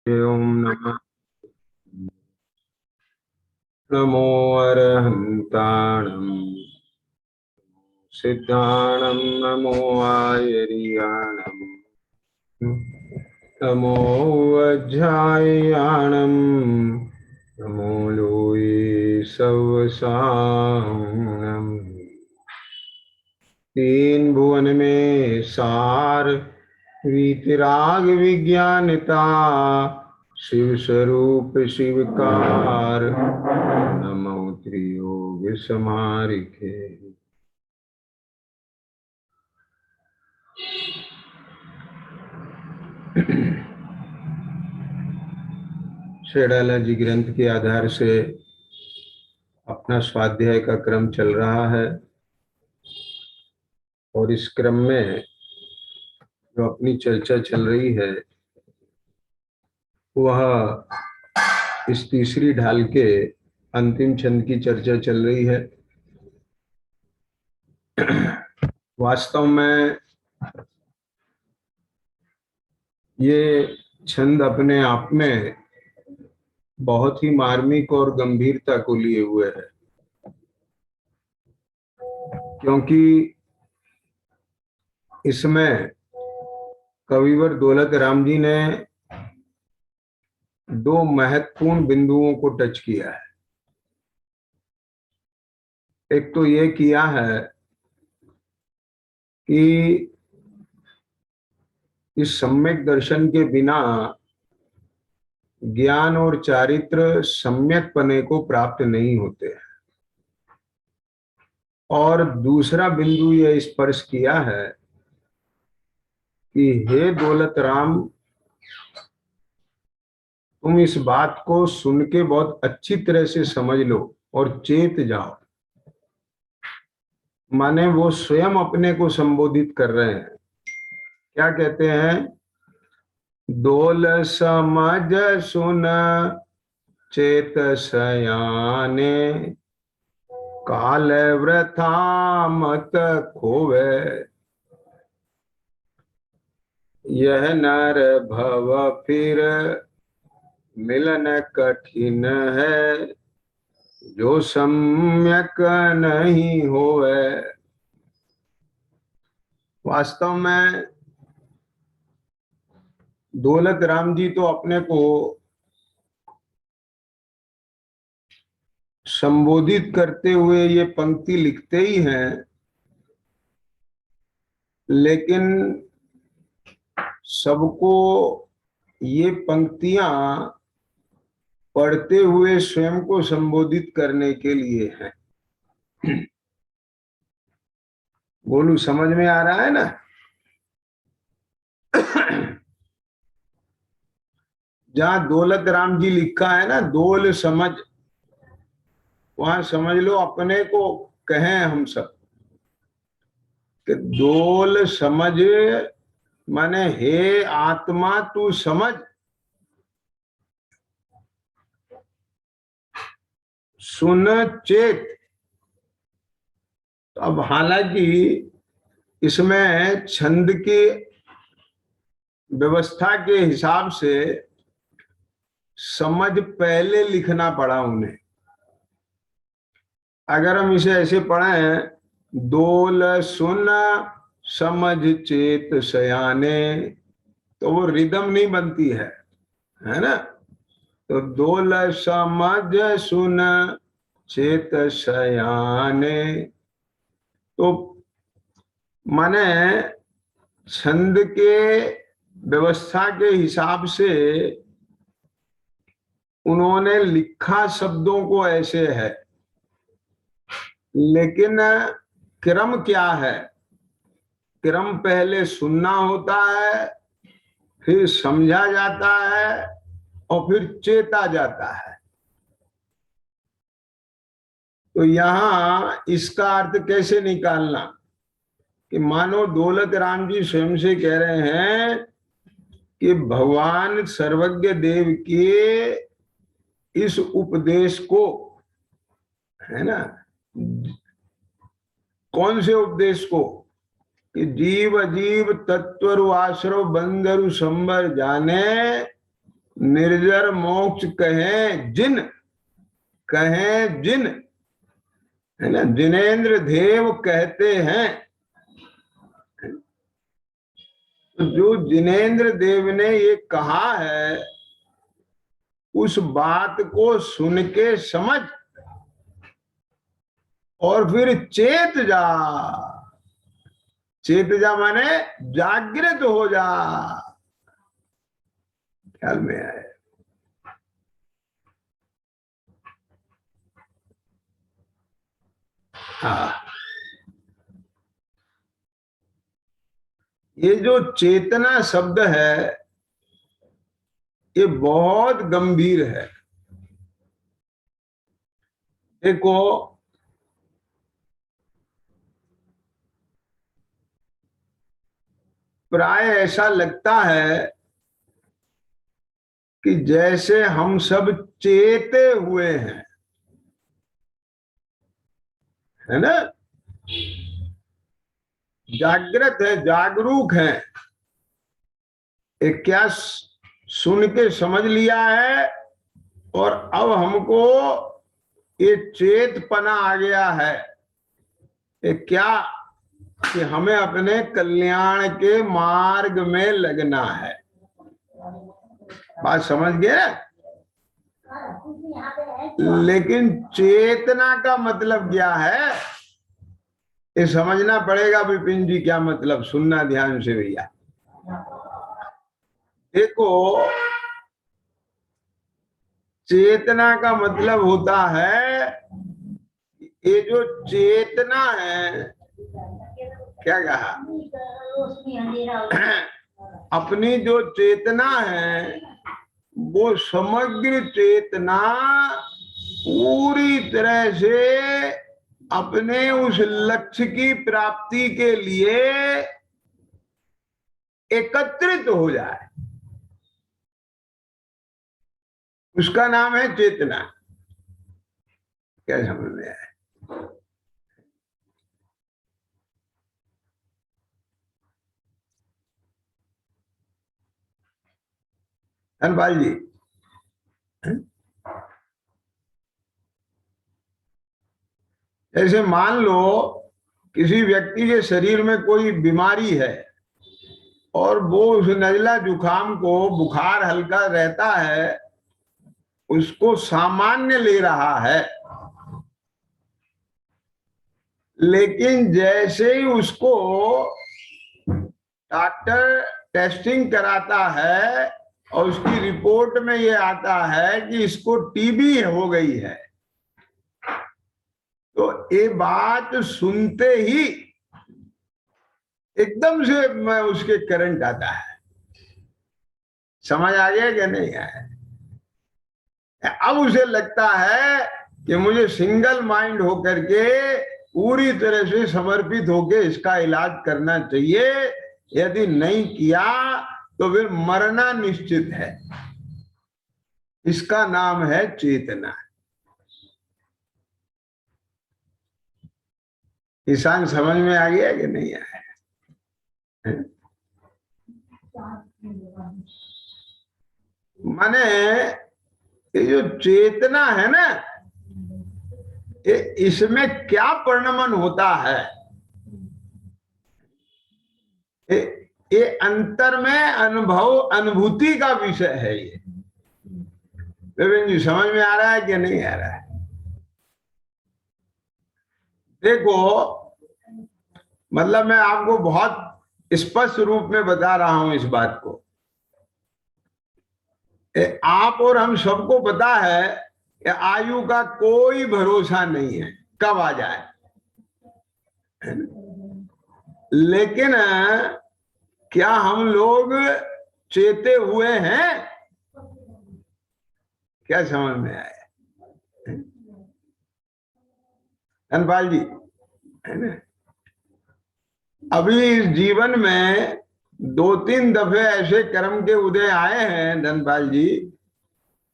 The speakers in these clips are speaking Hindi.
ओम नमः नमो अरहन्ताणं सिद्धाणं नमो आयर्याणं नमो वज्राययाणं नमो लोये सवसानम् तीन भुवन में सार वीतराग विज्ञानता शिव स्वरूप शिवकार नमो त्रियोग समारिखे। शेडाला जी ग्रंथ के आधार से अपना स्वाध्याय का क्रम चल रहा है और इस क्रम में जो अपनी चर्चा चल रही है वह इस तीसरी ढाल के अंतिम छंद की चर्चा चल रही है। वास्तव में ये छंद अपने आप में बहुत ही मार्मिक और गंभीरता को लिए हुए है, क्योंकि इसमें कविवर दौलत राम जी ने दो महत्वपूर्ण बिंदुओं को टच किया है। एक तो ये किया है कि इस सम्यक दर्शन के बिना ज्ञान और चारित्र सम्यक पने को प्राप्त नहीं होते हैं, और दूसरा बिंदु यह स्पर्श किया है कि हे दौलत राम, तुम इस बात को सुन के बहुत अच्छी तरह से समझ लो और चेत जाओ। माने वो स्वयं अपने को संबोधित कर रहे हैं। क्या कहते हैं? दोल समझ सुन चेत सयाने, काल वृथा मत खोवे, यह नर भव फिर मिलन कठिन है, जो सम्यक नहीं होवे। वास्तव में दौलत राम जी तो अपने को संबोधित करते हुए ये पंक्ति लिखते ही हैं, लेकिन सबको ये पंक्तियां पढ़ते हुए स्वयं को संबोधित करने के लिए हैं। बोलू, समझ में आ रहा है ना? जहां दौलत राम जी लिखा है ना, दोल समझ, वहां समझ लो अपने को कहें हम सब कि दोल समझ माने हे आत्मा तू समझ, सुन चेत। तो अब हालांकि इसमें छंद की व्यवस्था के हिसाब से समझ पहले लिखना पड़ा उन्हें। अगर हम इसे ऐसे पढ़ें, दोल सुन समझ चेत सयाने, तो वो रिदम नहीं बनती है ना? तो दोल समझ सुन चेत सयाने, तो माने छंद के व्यवस्था के हिसाब से उन्होंने लिखा शब्दों को ऐसे है, लेकिन क्रम क्या है? क्रम पहले सुनना होता है, फिर समझा जाता है और फिर चेता जाता है। तो यहां इसका अर्थ कैसे निकालना कि मानो दौलत राम जी स्वयं से कह रहे हैं कि भगवान सर्वज्ञ देव के इस उपदेश को, है ना, कौन से उपदेश को? कि जीव अजीव तत्वर आश्रव बंदरु संबर जाने, निर्जर मोक्ष कहें जिन, कहें जिन, है ना, जिनेन्द्र देव कहते हैं। तो जो जिनेन्द्र देव ने ये कहा है, उस बात को सुन के समझ और फिर चेत जा। चेत जा माने जागृत हो जा। ख्याल में आए? हाँ, ये जो चेतना शब्द है ये बहुत गंभीर है। देखो, प्राय ऐसा लगता है कि जैसे हम सब चेते हुए हैं, है ना, जागृत है, जागरूक है। एक क्या सुन के समझ लिया है और अब हमको ये चेतपना आ गया है। ये क्या कि हमें अपने कल्याण के मार्ग में लगना है। बात समझ गए? लेकिन चेतना का मतलब क्या है, ये समझना पड़ेगा। विपिन जी, क्या मतलब? सुनना ध्यान से भैया। देखो, चेतना का मतलब होता है, ये जो चेतना है, क्या कहा, अपनी जो चेतना है वो समग्र चेतना पूरी तरह से अपने उस लक्ष्य की प्राप्ति के लिए एकत्रित हो जाए, उसका नाम है चेतना। क्या समझ में आया? धनपाल जी, ऐसे मान लो किसी व्यक्ति के शरीर में कोई बीमारी है और वो उस नजला जुकाम को, बुखार हल्का रहता है, उसको सामान्य ले रहा है। लेकिन जैसे ही उसको डॉक्टर टेस्टिंग कराता है और उसकी रिपोर्ट में ये आता है कि इसको टीबी हो गई है, तो ये बात सुनते ही एकदम से उसके करंट आता है। समझ आ गया कि नहीं आया? अब उसे लगता है कि मुझे सिंगल माइंड होकर के पूरी तरह से समर्पित होकर इसका इलाज करना चाहिए। यदि नहीं किया तो फिर मरना निश्चित है। इसका नाम है चेतना। किसान समझ में आ गया कि नहीं आया? माने ये जो चेतना है ना, इसमें क्या परिणमन होता है, ये अंतर में अनुभव, अनुभूति का विषय है। ये विपिन जी समझ में आ रहा है कि नहीं आ रहा है? देखो, मतलब मैं आपको बहुत स्पष्ट रूप में बता रहा हूं इस बात को। आप और हम सबको पता है कि आयु का कोई भरोसा नहीं है, कब आ जाए। लेकिन क्या हम लोग चेते हुए हैं? क्या समझ में आया? धनपाल जी, है ना, अभी इस जीवन में 2-3 दफे ऐसे कर्म के उदय आए हैं धनपाल जी,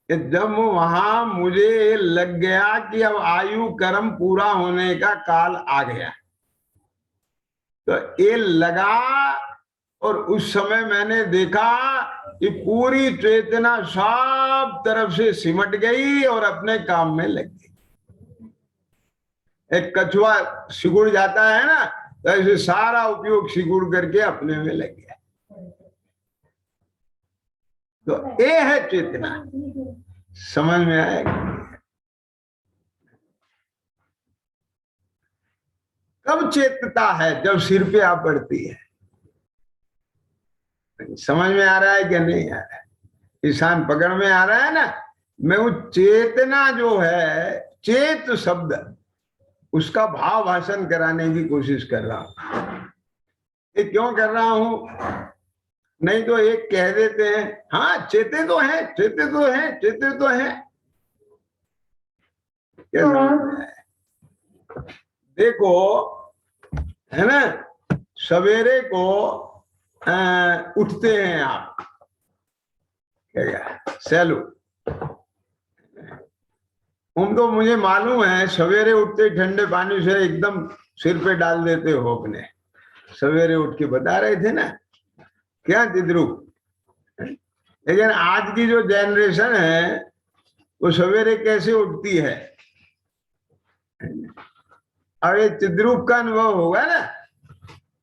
कि जब वहां मुझे लग गया कि अब आयु कर्म पूरा होने का काल आ गया, तो ये लगा और उस समय मैंने देखा कि पूरी चेतना सब तरफ से सिमट गई और अपने काम में लग गई। एक कछुआ सिकुड़ जाता है ना, तो ऐसे सारा उपयोग सिकुड़ करके अपने में लग गया। तो ये है चेतना। समझ में आएगा? कब चेतता है? जब सिर पे आ पड़ती है। समझ में आ रहा है कि नहीं आ रहा है? ईशान पकड़ में आ रहा है ना? मैं वो चेतना जो है, चेत शब्द, उसका भाव भाषण कराने की कोशिश कर रहा हूं। ये क्यों कर रहा हूं? नहीं तो एक कह देते हैं हाँ चेते तो हैं, चेते तो हैं, चेते तो हैं। देखो, है ना, सवेरे को उठते हैं आप, क्या सैलू, तो मुझे मालूम है सवेरे उठते ठंडे पानी से एकदम सिर पे डाल देते हो अपने। सवेरे उठ के बता रहे थे ना, क्या तिद्रू? लेकिन आज की जो जनरेशन है वो सवेरे कैसे उठती है? और ये चिद्रूप का अनुभव होगा ना,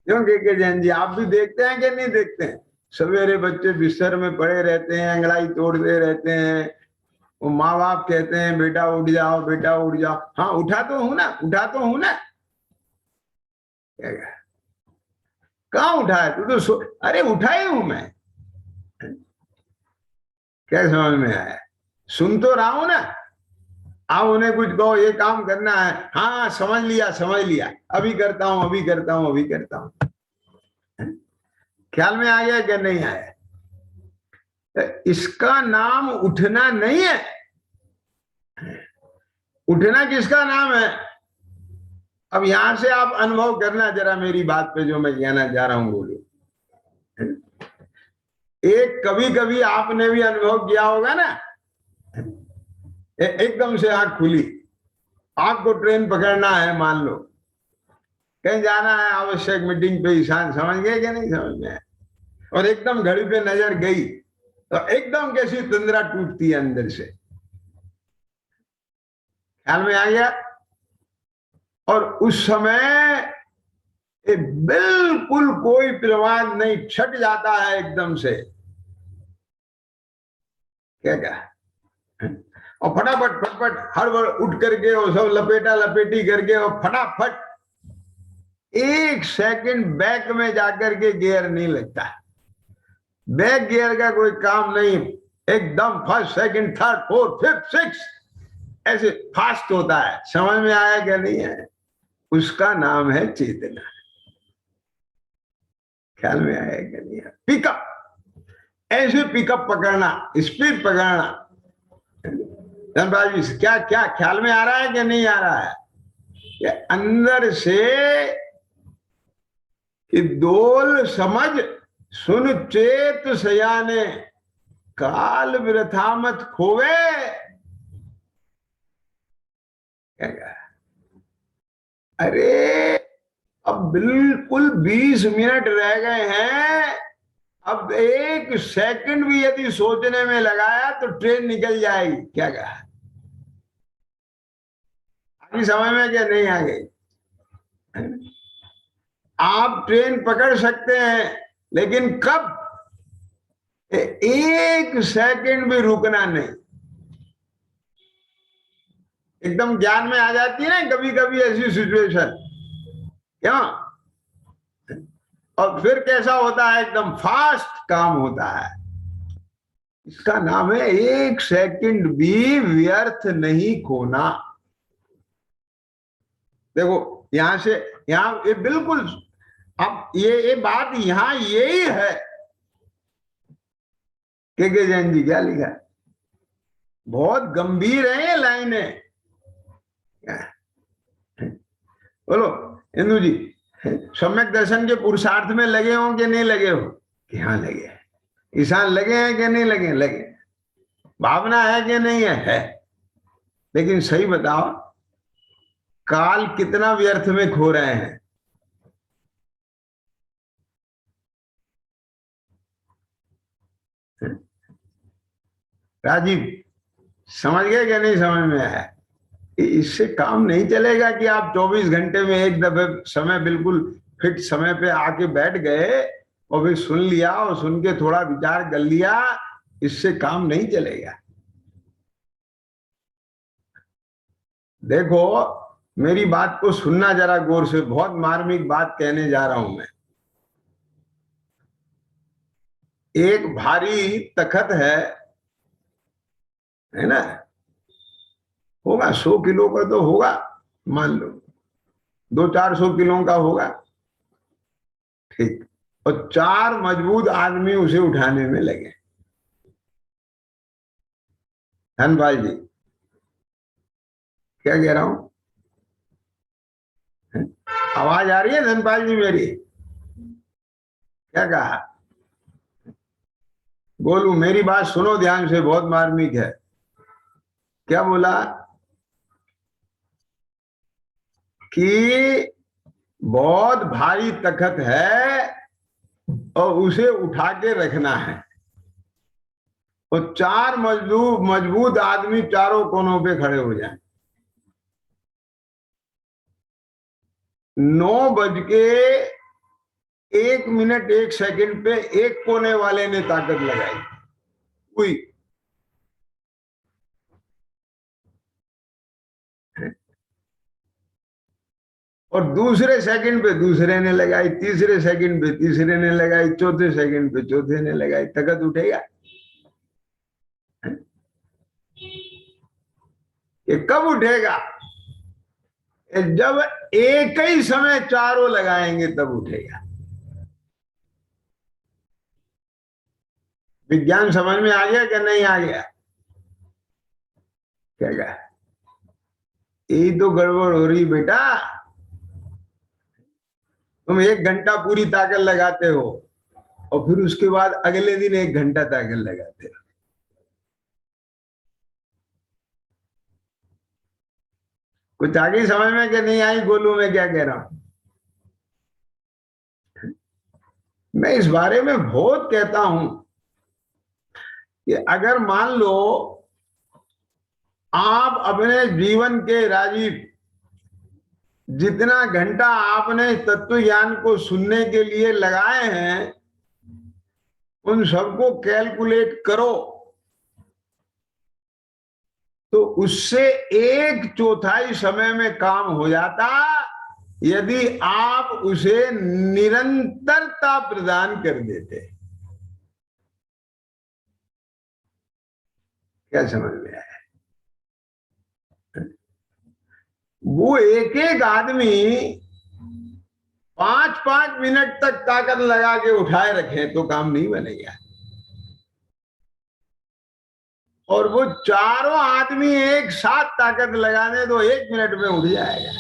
क्यों के जैन जी आप भी देखते हैं कि नहीं देखते हैं? सवेरे बच्चे बिस्तर में पड़े रहते हैं, अंगड़ाई तोड़ते रहते हैं, वो माँ बाप कहते हैं बेटा उठ जाओ, बेटा उठ जाओ। हाँ उठा तो हूं ना, उठा तो हूं ना। कहाँ उठा है तू? तो अरे उठा ही हूं मैं। क्या समझ में आया? सुन तो रहा हूं ना। आप उन्हें कुछ कहो ये काम करना है, हाँ समझ लिया समझ लिया, अभी करता हूं अभी करता हूं अभी करता हूं। ख्याल में आ गया कि नहीं आया? इसका नाम उठना नहीं है। उठना किसका नाम है? अब यहां से आप अनुभव करना जरा मेरी बात पे जो मैं कहना चाह रहा हूं बोलो। एक कभी कभी आपने भी अनुभव किया होगा ना, एकदम से आंख खुली, आपको ट्रेन पकड़ना है, मान लो कहीं जाना है आवश्यक मीटिंग पे, ईशान समझ गए कि नहीं समझ में? और एकदम घड़ी पे नजर गई तो एकदम कैसी तंद्रा टूटती है अंदर से। ख्याल में आ गया? और उस समय बिल्कुल कोई प्रवाद नहीं, छट जाता है एकदम से। क्या क्या? और फटाफट फटफट हड़बड़ उठ करके और सब लपेटा लपेटी करके और फटाफट एक सेकंड बैक में जाकर के गियर नहीं लगता। बैक गियर का कोई काम नहीं, एकदम first second third fourth fifth six ऐसे फास्ट होता है। समझ में आया क्या नहीं है? उसका नाम है चेतना। ख्याल में आया क्या नहीं है? पिकअप, ऐसे पिकअप पकड़ना, स्पीड पकड़ना। धनबाद जी क्या क्या ख्याल में आ रहा है कि नहीं आ रहा है? कि अंदर से कि डोल समझ सुन चेत सयाने, काल वृथा मत खोवे। अरे अब बिल्कुल 20 मिनट रह गए हैं, अब एक सेकंड भी यदि सोचने में लगाया तो ट्रेन निकल जाएगी। क्या कहा? आगे समझ में क्या नहीं आ गई? आप ट्रेन पकड़ सकते हैं लेकिन कब? एक सेकंड भी रुकना नहीं। एकदम ज्ञान में आ जाती है ना कभी कभी ऐसी सिचुएशन, क्यों? और फिर कैसा होता है? एकदम फास्ट काम होता है। इसका नाम है एक सेकंड भी व्यर्थ नहीं खोना। देखो यहां से यहां ये बिल्कुल, अब ये बात यहां यही है। के जैन जी क्या लिखा? बहुत गंभीर है ये लाइनें। बोलो इंदु जी, सम्यक दर्शन के पुरुषार्थ में लगे हो कि नहीं लगे हो? कि हाँ लगे हैं। ईशान लगे हैं कि नहीं लगे? लगे। भावना है कि नहीं है? है। लेकिन सही बताओ, काल कितना व्यर्थ में खो रहे हैं? राजीव, समझ गए क्या? नहीं समझ में आया? इससे काम नहीं चलेगा कि आप 24 घंटे में एक दफे समय बिल्कुल फिट समय पे आके बैठ गए और फिर सुन लिया और सुन के थोड़ा विचार कर लिया, इससे काम नहीं चलेगा। देखो, मेरी बात को सुनना जरा गौर से, बहुत मार्मिक बात कहने जा रहा हूं मैं। एक भारी तखत है ना, होगा 100 किलो का तो होगा, मान लो 200-400 किलो का होगा, ठीक। और 4 मजबूत आदमी उसे उठाने में लगे। धनपाल जी, क्या कह रहा हूं? आवाज आ रही है धनपाल जी मेरी? क्या कहा? बोलू, मेरी बात सुनो ध्यान से, बहुत मार्मिक है। क्या बोला? कि बहुत भारी तखत है और उसे उठा के रखना है, और 4 मजबूत आदमी चारों कोनों पे खड़े हो जाएं। 9:01 पे एक कोने वाले ने ताकत लगाई, हुई। और दूसरे सेकंड पे दूसरे ने लगाई, तीसरे सेकंड पे तीसरे ने लगाई, चौथे सेकंड पे चौथे ने लगाई। ताकत उठेगा? ये कब उठेगा? जब एक ही समय चारों लगाएंगे तब उठेगा। विज्ञान समझ में आ गया क्या नहीं आ गया? क्या कहा? यही तो गड़बड़ हो रही बेटा। तुम 1 घंटा पूरी ताकत लगाते हो और फिर उसके बाद अगले दिन 1 घंटा ताकत लगाते हो। कुछ आगे समझ में क्या नहीं आई? बोलू मैं क्या कह रहा हूं? मैं इस बारे में बहुत कहता हूं कि अगर मान लो आप अपने जीवन के, राजीव, जितना घंटा आपने तत्व ज्ञान को सुनने के लिए लगाए हैं, उन सबको कैलकुलेट करो तो उससे 1/4 समय में काम हो जाता, यदि आप उसे निरंतरता प्रदान कर देते। क्या समझ में आया? वो एक एक आदमी 5-5 मिनट तक ताकत लगा के उठाए रखे तो काम नहीं बनेगा, और वो चारों आदमी एक साथ ताकत लगाने तो 1 मिनट में उठ जाएगा।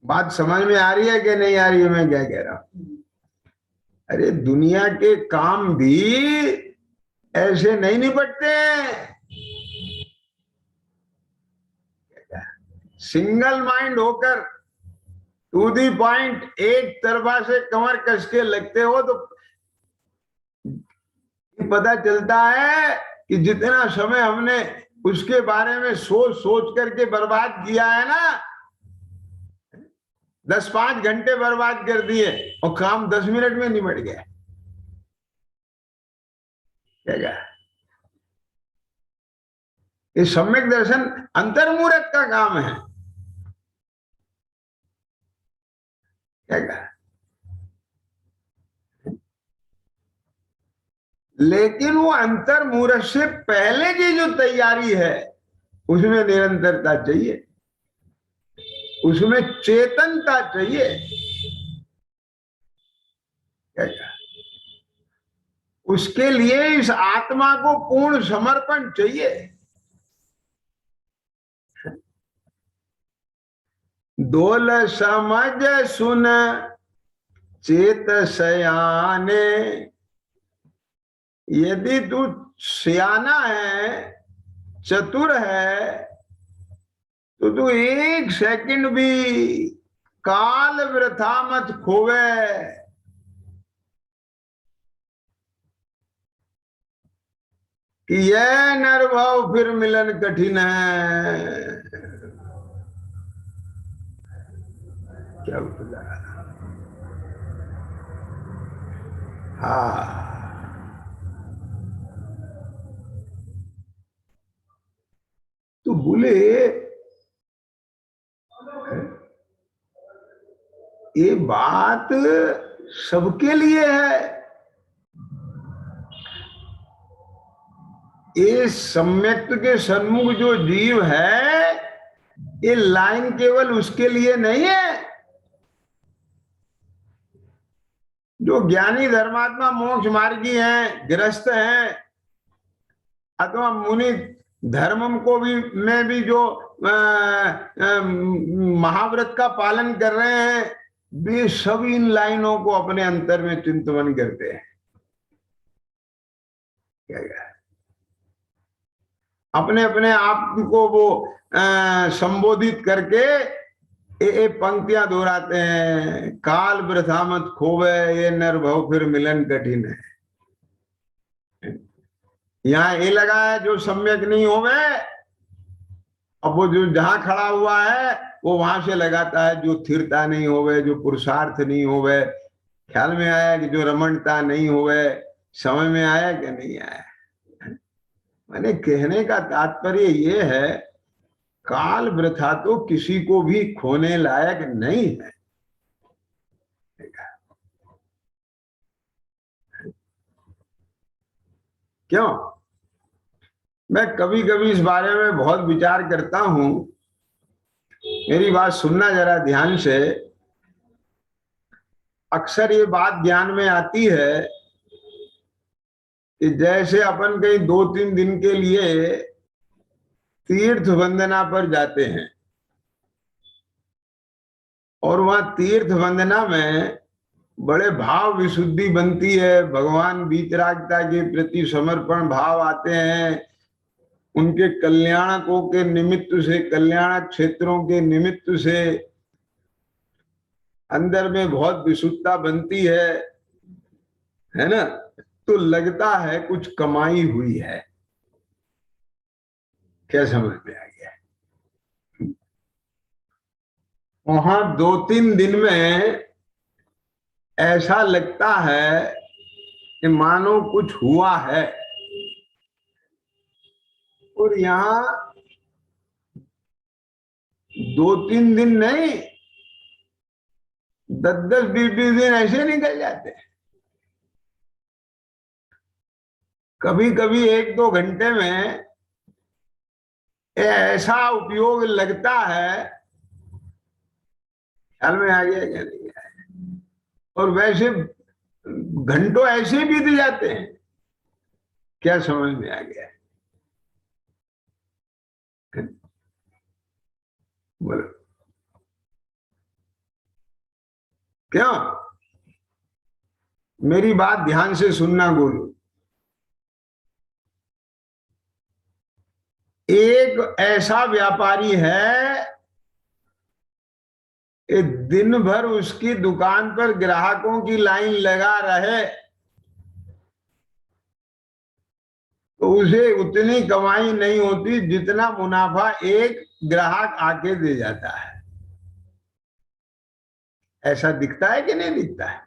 बात समझ में आ रही है कि नहीं आ रही है? मैं क्या कह रहा हूं? अरे दुनिया के काम भी ऐसे नहीं निपटते हैं। सिंगल माइंड होकर टू दी पॉइंट एक तरफा से कमर कस के लगते हो तो पता चलता है कि जितना समय हमने उसके बारे में सोच सोच करके बर्बाद किया है ना, 10-5 घंटे बर्बाद कर दिए और काम 10 मिनट में निपट गया। क्या? ये सम्यक दर्शन अंतर्मूर्ख का काम है। क्या? लेकिन वो अंतर्मूर्ख से पहले की जो तैयारी है उसमें निरंतरता चाहिए, उसमें चेतनता चाहिए। क्या? उसके लिए इस आत्मा को पूर्ण समर्पण चाहिए। दोल समझ सुन चेत सयाने, यदि तू सियाना है, चतुर है, तो तू 1 सेकंड भी काल वृथा मत खोवे। कि यह नरभव फिर मिलन कठिन है। क्या बोला? हाँ, तो बोले ये बात सबके लिए है। ये सम्यक्त के सन्मुख जो जीव है, ये लाइन केवल उसके लिए नहीं है। जो ज्ञानी धर्मात्मा मोक्ष मार्गी हैं, गृहस्थ हैं, अथवा मुनि धर्मम को भी में भी जो महाव्रत का पालन कर रहे हैं, वे सब इन लाइनों को अपने अंतर में चिंतन करते हैं। क्या अपने अपने आप को वो संबोधित करके ये पंक्तियां दोहराते हैं, काल वृथा मत खोवे, ये नरभव फिर मिलन कठिन है। यहाँ ये लगा है जो सम्यक नहीं होवे, अब वो जो जहां खड़ा हुआ है वो वहां से लगाता है जो स्थिरता नहीं होवे, जो पुरुषार्थ नहीं होवे। ख्याल में आया कि जो रमणता नहीं होवे, समझ में आया कि नहीं आया? मैंने कहने का तात्पर्य ये है, काल वृथा तो किसी को भी खोने लायक नहीं है। क्यों? मैं कभी कभी इस बारे में बहुत विचार करता हूं। मेरी बात सुनना जरा ध्यान से। अक्सर ये बात ज्ञान में आती है कि जैसे अपन कहीं 2-3 दिन के लिए तीर्थ वंदना पर जाते हैं और वहां तीर्थ वंदना में बड़े भाव विशुद्धि बनती है, भगवान वीतरागता के प्रति समर्पण भाव आते हैं, उनके कल्याणकों के निमित्त से, कल्याण क्षेत्रों के निमित्त से अंदर में बहुत विशुद्धता बनती है ना? तो लगता है कुछ कमाई हुई है। क्या समझ में आ गया? वहां 2-3 दिन में ऐसा लगता है कि मानो कुछ हुआ है। और यहाँ 2-3 दिन नहीं, 10-10, 20-20 दिन ऐसे निकल जाते हैं। कभी कभी 1-2 घंटे में ऐसा उपयोग लगता है, ख्याल में आ गया क्या नहीं आया? और वैसे घंटों ऐसे बीत जाते हैं। क्या समझ में आ गया? बोलो। क्यों? मेरी बात ध्यान से सुनना गुरु। एक ऐसा व्यापारी है, दिन भर उसकी दुकान पर ग्राहकों की लाइन लगा रहे तो उसे उतनी कमाई नहीं होती जितना मुनाफा एक ग्राहक आके दे जाता है। ऐसा दिखता है कि नहीं दिखता है?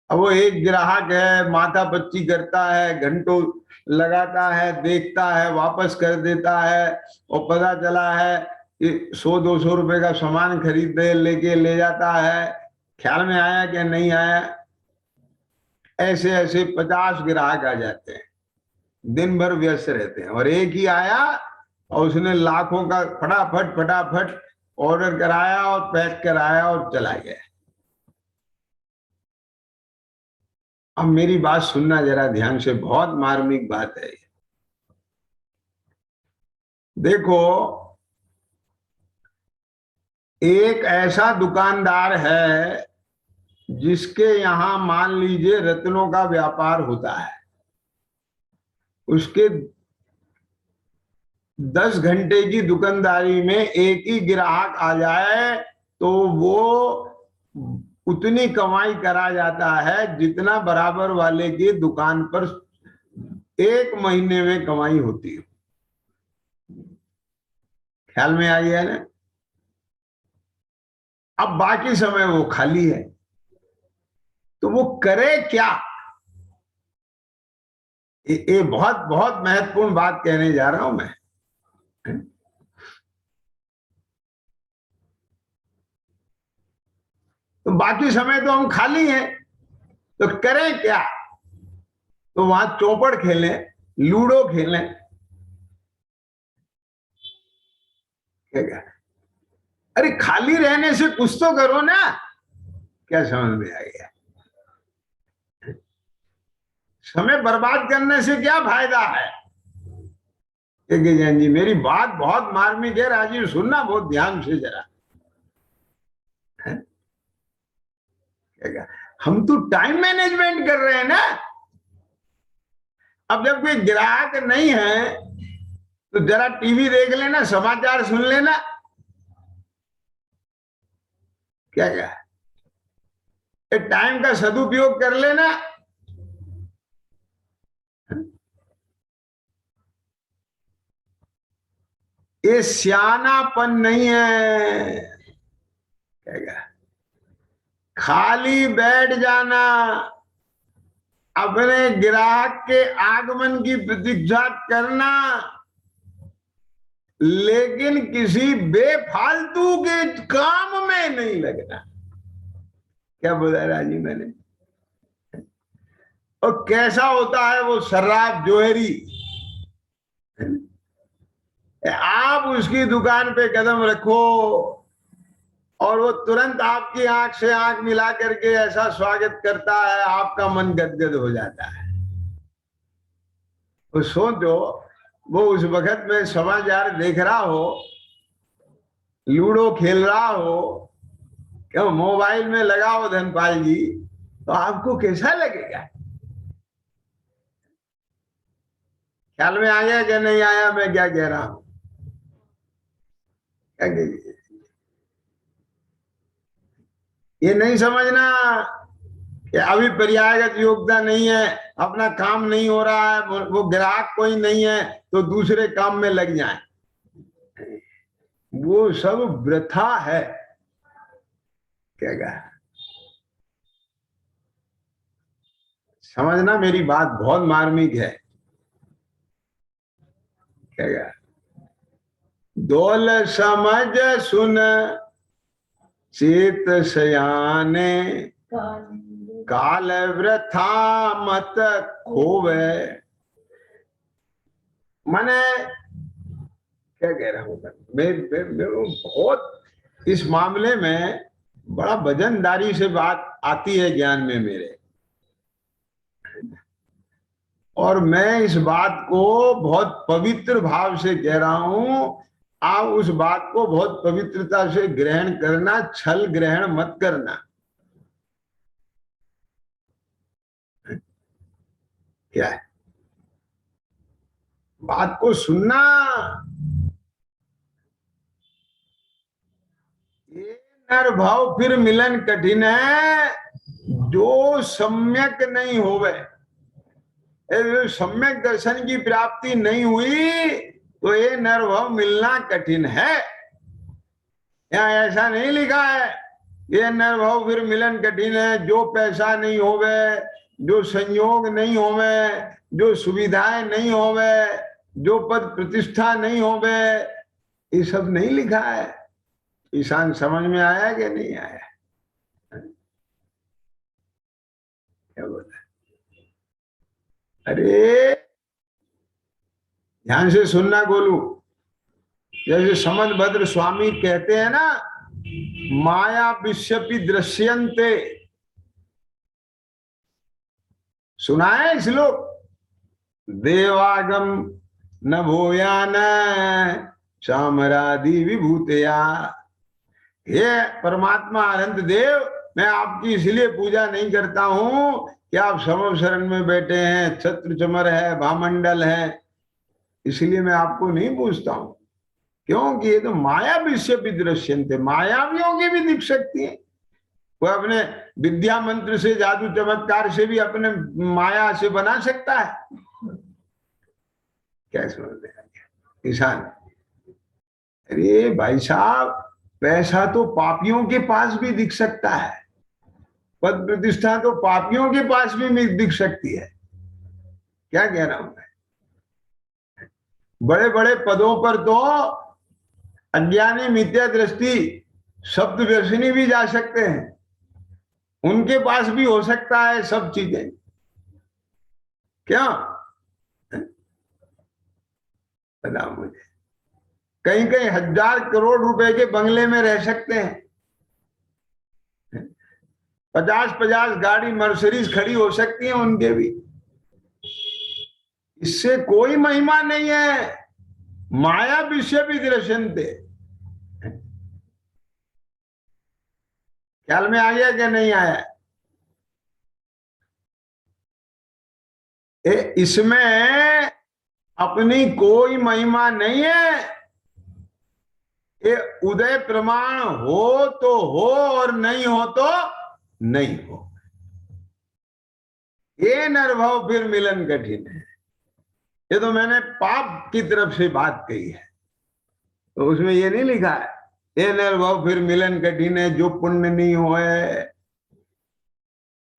अब वो एक ग्राहक है, माथा पच्ची करता है, घंटों लगाता है, देखता है, वापस कर देता है, और पता चला है कि 100-200 रुपए का सामान खरीद लेके ले जाता है। ख्याल में आया कि नहीं आया? ऐसे ऐसे 50 ग्राहक आ जाते हैं, दिन भर व्यस्त रहते हैं, और एक ही आया और उसने लाखों का फटाफट फटाफट ऑर्डर कराया और पैक कराया और चला गया। अब मेरी बात सुनना जरा ध्यान से, बहुत मार्मिक बात है। देखो, एक ऐसा दुकानदार है जिसके यहां मान लीजिए रत्नों का व्यापार होता है। उसके 10 घंटे की दुकानदारी में एक ही ग्राहक आ जाए तो वो उतनी कमाई करा जाता है जितना बराबर वाले की दुकान पर 1 महीने में कमाई होती हो। ख्याल में आ गया ना? अब बाकी समय वो खाली है, तो वो करे क्या? ये बहुत बहुत महत्वपूर्ण बात कहने जा रहा हूं मैं। तो बाकी समय तो हम खाली हैं, तो करें क्या? तो वहां चौपड़ खेलें, लूडो खेलें, क्या? अरे खाली रहने से कुछ तो करो ना। क्या समझ में आ गया? समय बर्बाद करने से क्या फायदा है? जैन जी, मेरी बात बहुत मार्मिक है, राजीव सुनना बहुत ध्यान से जरा। हम तो टाइम मैनेजमेंट कर रहे हैं ना। अब जब कोई ग्राहक नहीं है तो जरा टीवी देख लेना, समाचार सुन लेना। क्या टाइम का सदुपयोग कर लेना। ये सियानापन नहीं है। क्या खाली बैठ जाना, अपने ग्राहक के आगमन की प्रतीक्षा करना, लेकिन किसी बेफालतू के काम में नहीं लगना। क्या बोला राजी मैंने? और कैसा होता है वो शराब जोहरी? आप उसकी दुकान पे कदम रखो और वो तुरंत आपकी आंख से आंख मिला करके ऐसा स्वागत करता है, आपका मन गदगद हो जाता है। तो सोचो, वो उस वक्त में समाचार देख रहा हो, लूडो खेल रहा हो, क्यों मोबाइल में लगा हो धनपाल जी, तो आपको कैसा लगेगा? ख्याल में आ गया कि नहीं आया मैं क्या कह रहा हूं? ये नहीं समझना कि अभी पर्यायगत योग्यता नहीं है, अपना काम नहीं हो रहा है, वो ग्राहक कोई नहीं है तो दूसरे काम में लग जाए। वो सब वृथा है। क्या कहा? समझना, मेरी बात बहुत मार्मिक है। क्या कहा? दौल समझ सुन चेत सयाने, काल वृथा मत खोवे। माने क्या कह रहा हूं मैं बहुत इस मामले में बड़ा वजनदारी से बात आती है ज्ञान में मेरे, और मैं इस बात को बहुत पवित्र भाव से कह रहा हूं। आप उस बात को बहुत पवित्रता से ग्रहण करना, छल ग्रहण मत करना। क्या है? बात को सुनना। ये नर भाव फिर मिलन कठिन है, जो सम्यक नहीं होवे। सम्यक दर्शन की प्राप्ति नहीं हुई तो ये नरभाव मिलना कठिन है। यहाँ ऐसा नहीं लिखा है ये नरभाव फिर मिलन कठिन है, जो पैसा नहीं होवे, जो संयोग नहीं होवे, जो सुविधाएं नहीं होवे, जो पद प्रतिष्ठा नहीं होवे, ये सब नहीं लिखा है। ईशान समझ में आया कि नहीं आया? क्या बोला? अरे ध्यान से सुनना गोलू। जैसे समदभद्र स्वामी कहते हैं ना, माया विश्यपि दृश्यन्ते। सुना है श्लोक? देवागम न भूयान सामरादि विभूतया। हे परमात्मा अनंत देव, मैं आपकी इसलिए पूजा नहीं करता हूं कि आप समव शरण में बैठे हैं, छत्र चमर है, भामंडल है, इसलिए मैं आपको नहीं पूछता हूं। क्योंकि ये तो माया विषय दृश्यन्ते, मायावियों की भी दिख सकती है। वो अपने विद्या मंत्र से, जादू चमत्कार से भी अपने माया से बना सकता है। क्या समझ में आ गया? किसान, अरे भाई साहब, पैसा तो पापियों के पास भी दिख सकता है, पद प्रतिष्ठा तो पापियों के पास भी दिख सकती है। क्या कह रहा हूं मैं? बड़े बड़े पदों पर तो अज्ञानी, मिथ्या दृष्टि, शब्द व्यसनी भी जा सकते हैं, उनके पास भी हो सकता है सब चीजें। क्या बताओ मुझे? कहीं कहीं हजार करोड़ रुपए के बंगले में रह सकते हैं, 50-50 गाड़ी मर्सिडीज खड़ी हो सकती है उनके भी। इससे कोई महिमा नहीं है। माया विषय भी दृश्यन्ते। ख्याल में आ गया कि नहीं आया? इसमें अपनी कोई महिमा नहीं है। ये उदय प्रमाण हो तो हो और नहीं हो तो नहीं हो। ये नरभव फिर मिलन कठिन है। ये तो मैंने पाप की तरफ से बात कही है, तो उसमें ये नहीं लिखा है ये नरभव फिर मिलन कठिन है। जो पुण्य नहीं होए,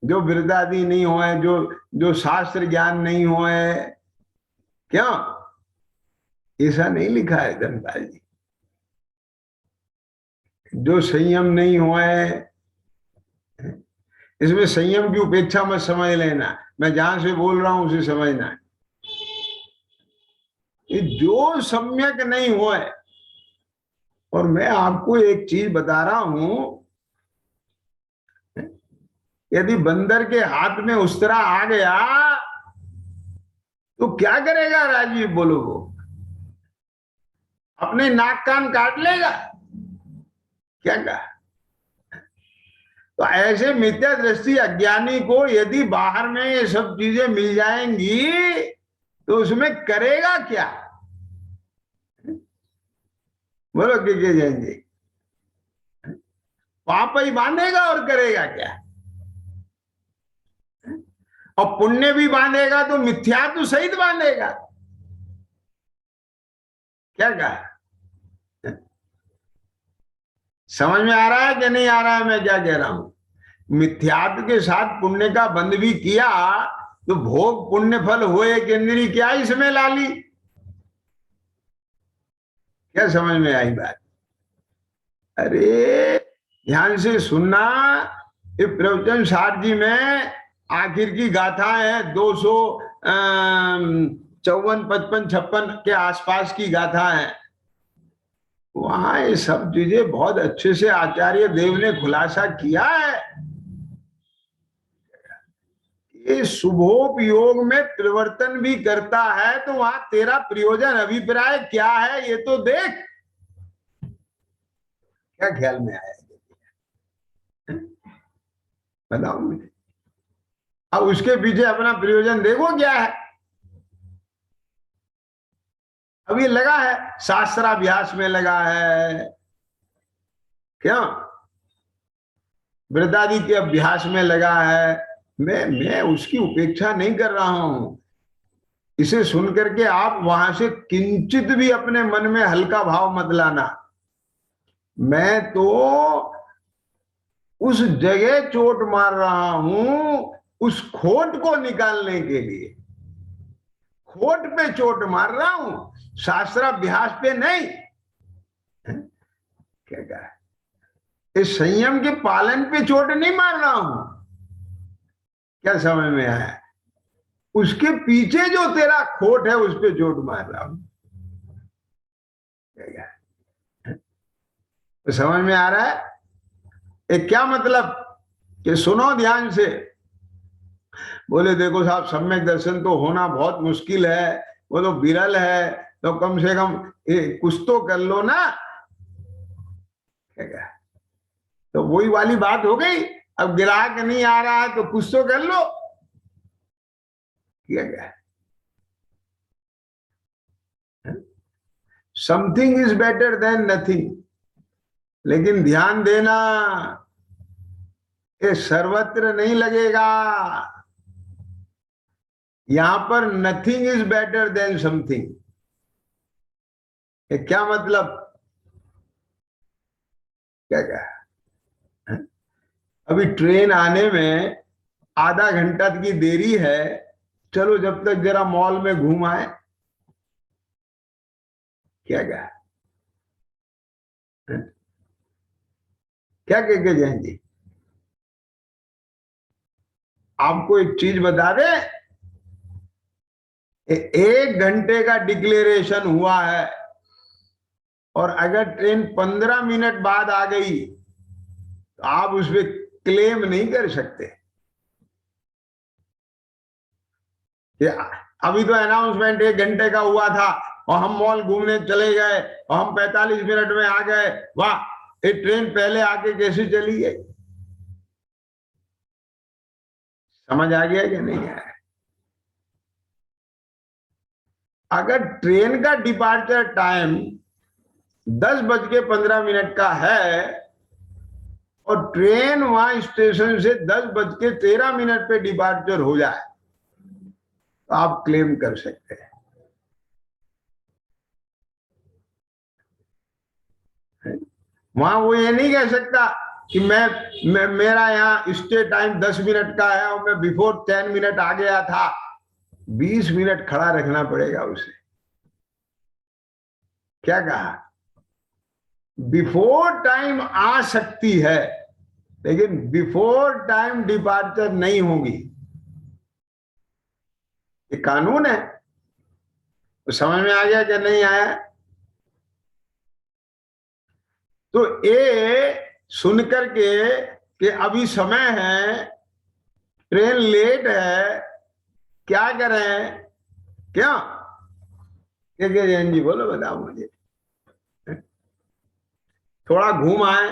जो वृद्धादि नहीं होए, जो जो शास्त्र ज्ञान नहीं होए, क्यों? ऐसा नहीं लिखा है धनपाल जी। जो संयम नहीं होए, इसमें संयम की उपेक्षा मत समझ लेना, मैं जहां से बोल रहा हूं उसे समझना। ये जो सम्यक नहीं हुए, और मैं आपको एक चीज बता रहा हूं, यदि बंदर के हाथ में उस्तरा आ गया तो क्या करेगा राजीव? बोलो, वो अपने नाक कान काट लेगा? क्या कहा? तो ऐसे मिथ्या दृष्टि अज्ञानी को यदि बाहर में ये सब चीजें मिल जाएंगी तो उसमें करेगा क्या? बोलो के जाएंगे? पाप ही बांधेगा और करेगा क्या? और पुण्य भी बांधेगा तो मिथ्यात्व सहित बांधेगा। क्या कहा? समझ में आ रहा है कि नहीं आ रहा है मैं क्या कह रहा हूं? मिथ्यात्व के साथ पुण्य का बंध भी किया तो भोग पुण्य फल हुए केंद्री क्या इसमें लाली? क्या समझ में आई बात? अरे ध्यान से सुनना। ये प्रवचन सार जी में आखिर की गाथा है, 254, 55, 56 के आसपास की गाथा है। वहां ये सब चीजें बहुत अच्छे से आचार्य देव ने खुलासा किया है। ये शुभोपयोग में परिवर्तन भी करता है, तो वहां तेरा प्रयोजन अभिप्राय क्या है ये तो देख। क्या ख्याल में आया? बताओ मुझे। अब उसके पीछे अपना प्रयोजन देखो क्या है। अब ये लगा है शास्त्राभ्यास में, लगा है क्यों? वृद्धादि के अभ्यास में लगा है। मैं उसकी उपेक्षा नहीं कर रहा हूं। इसे सुन करके आप वहां से किंचित भी अपने मन में हल्का भाव मत लाना। मैं तो उस जगह चोट मार रहा हूं उस खोट को निकालने के लिए। खोट पे चोट मार रहा हूं, शास्त्राभ्यास पे नहीं। क्या कहा? इस संयम के पालन पे चोट नहीं मार रहा हूं। क्या समझ में आया? उसके पीछे जो तेरा खोट है उस पे चोट मार रहा हूं। तो समझ में आ रहा है? एक क्या मतलब कि सुनो ध्यान से। बोले देखो साहब, सम्यक दर्शन तो होना बहुत मुश्किल है, वो तो विरल है, तो कम से कम कुछ तो कर लो ना। क्या? तो वही वाली बात हो गई। अब ग्राहक नहीं आ रहा है तो कुछ तो कर लो। क्या? Something is better than nothing. लेकिन ध्यान देना, ये सर्वत्र नहीं लगेगा। यहां पर nothing is better than something. ये क्या मतलब? क्या क्या? अभी ट्रेन आने में आधा घंटा की देरी है, चलो जब तक जरा मॉल में घूम आए। क्या क्या? क्या कह के जाएंगे? आपको एक चीज बता दे, 1 घंटे का डिक्लेरेशन हुआ है और अगर ट्रेन 15 मिनट बाद आ गई तो आप उस पर क्लेम नहीं कर सकते कि अभी तो अनाउंसमेंट 1 घंटे का हुआ था और हम मॉल घूमने चले गए और हम 45 मिनट में आ गए, वाह ये ट्रेन पहले आके कैसे चली गई। समझ आ गया कि नहीं आया? अगर ट्रेन का डिपार्चर टाइम 10:15 का है और ट्रेन वहां स्टेशन से 10:13 पे डिपार्चर हो जाए तो आप क्लेम कर सकते हैं। वहां वो ये नहीं कह सकता कि मैं मेरा यहाँ स्टे टाइम 10 मिनट का है और मैं बिफोर 10 मिनट आ गया था। 20 मिनट खड़ा रखना पड़ेगा उसे। क्या कहा? बिफोर टाइम आ सकती है लेकिन बिफोर टाइम डिपार्चर नहीं होगी। ये कानून है। तो समझ में आ गया कि नहीं आया? तो ये सुनकर के कि अभी समय है, ट्रेन लेट है, क्या करें? क्या जैन जी बोलो, बताओ मुझे। थोड़ा घूम आए,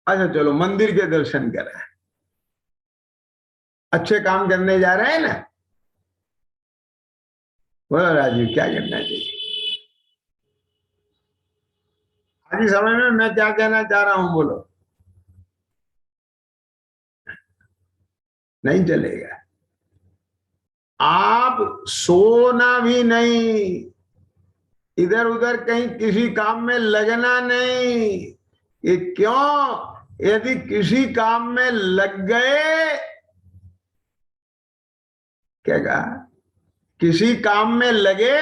अच्छा चलो मंदिर के दर्शन करें, अच्छे काम करने जा रहे हैं ना। बोलो राजीव, क्या करना चाहिए? आज समय में मैं क्या कहना चाह रहा हूं, बोलो। नहीं चलेगा। आप सोना भी नहीं, इधर उधर कहीं किसी काम में लगना नहीं। ये क्यों? यदि किसी काम में लग गए, क्या कहा? किसी काम में लगे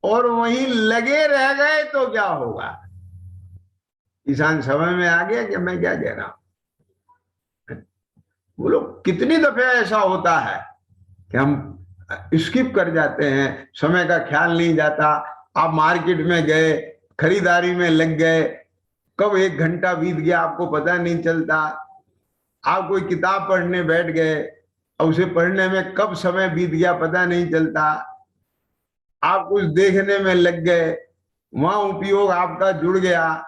और वहीं लगे रह गए तो क्या होगा? किसान समझ में आ गया कि मैं क्या कह रहा हूं? बोलो, कितनी दफे ऐसा होता है कि हम स्किप कर जाते हैं, समय का ख्याल नहीं जाता। आप मार्केट में गए, खरीदारी में लग गए, कब 1 घंटा बीत गया आपको पता नहीं चलता। आप कोई किताब पढ़ने बैठ गए और उसे पढ़ने में कब समय बीत गया पता नहीं चलता। आप कुछ देखने में लग गए, वहां उपयोग आपका जुड़ गया,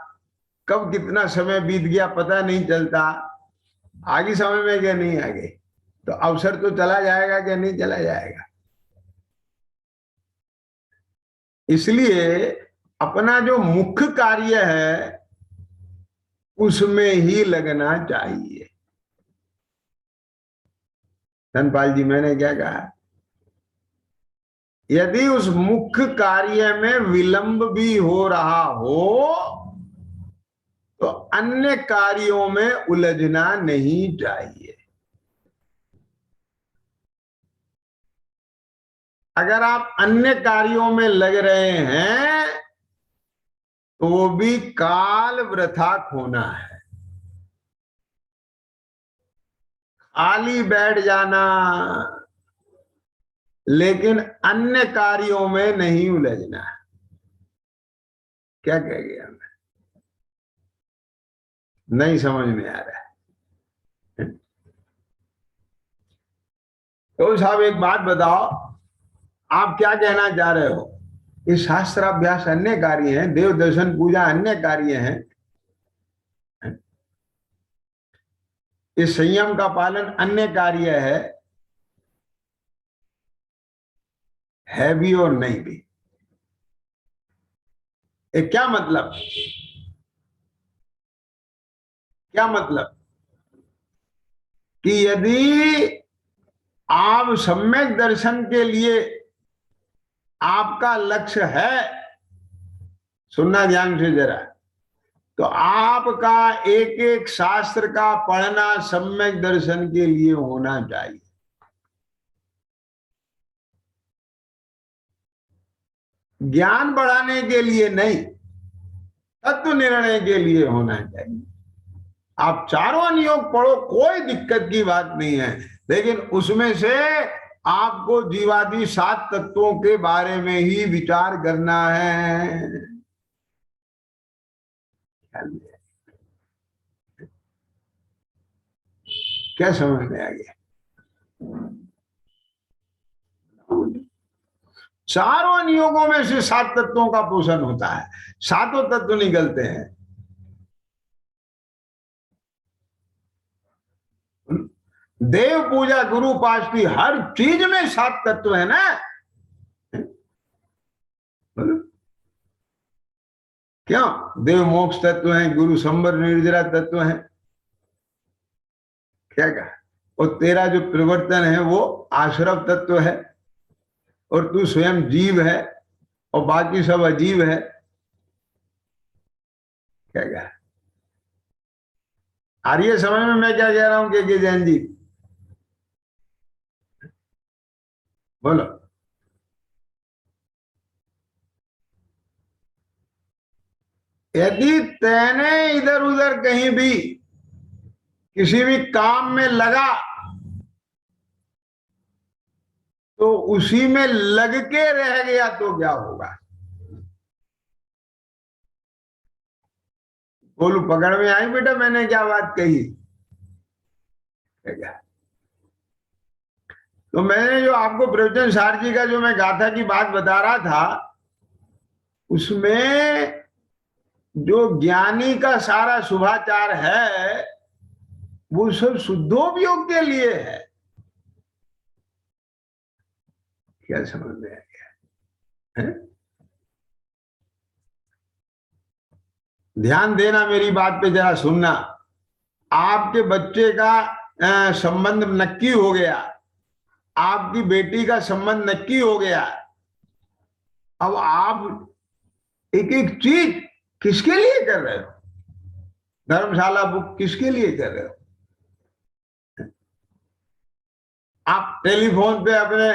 कब कितना समय बीत गया पता नहीं चलता। आगे समय में क्या नहीं आगे, तो अवसर तो चला जाएगा कि नहीं चला जाएगा। इसलिए अपना जो मुख्य कार्य है उसमें ही लगना चाहिए। धनपाल जी, मैंने क्या कहा? यदि उस मुख्य कार्य में विलंब भी हो रहा हो तो अन्य कार्यों में उलझना नहीं चाहिए। अगर आप अन्य कार्यों में लग रहे हैं तो वो भी काल वृथा खोना है। खाली बैठ जाना, लेकिन अन्य कार्यों में नहीं उलझना है। क्या कह गया मैं? नहीं समझ में आ रहा है। तो साहब एक बात बताओ, आप क्या कहना चाह रहे हो? ये शास्त्राभ्यास अन्य कार्य है, देव दर्शन पूजा अन्य कार्य है, इस संयम का पालन अन्य कार्य है भी और नहीं भी। क्या मतलब? क्या मतलब? कि यदि आप सम्यक दर्शन के लिए आपका लक्ष्य है, सुनना ध्यान से जरा, तो आपका एक एक शास्त्र का पढ़ना सम्यक दर्शन के लिए होना चाहिए। ज्ञान बढ़ाने के लिए नहीं, तत्व निर्णय के लिए होना चाहिए। आप चारों अनुयोग पढ़ो, कोई दिक्कत की बात नहीं है, लेकिन उसमें से आपको जीवादि 7 तत्वों के बारे में ही विचार करना है। क्या समझ में आ गया? चारों अनुयोगों में से 7 तत्वों का पोषण होता है, सातों तत्व निकलते हैं। देव पूजा, गुरु पाष्टी, हर चीज में 7 तत्व है ना। क्यों? देव मोक्ष तत्व है, गुरु संबर निर्जरा तत्व है। क्या कहा? और तेरा जो प्रवर्तन है वो आश्रव तत्व है, और तू स्वयं जीव है और बाकी सब अजीव है। क्या कहा? आ रही है समझ में मैं क्या कह रहा हूं के जैन जी? बोलो। यदि तैने इधर उधर कहीं भी किसी भी काम में लगा तो उसी में लग के रह गया तो क्या होगा? बोलू, पकड़ में आई बेटा मैंने क्या बात कही? क्या? तो मैंने जो आपको प्रवचन सार जी का जो मैं गाथा की बात बता रहा था, उसमें जो ज्ञानी का सारा शुभाचार है वो सब शुद्धोपयोग के लिए है। क्या समझ में आ गया है? ध्यान देना, मेरी बात पे जरा सुनना। आपके बच्चे का संबंध नक्की हो गया, आपकी बेटी का संबंध नक्की हो गया। अब आप एक एक चीज किसके लिए कर रहे हो? धर्मशाला बुक किसके लिए कर रहे हो? आप टेलीफोन पे अपने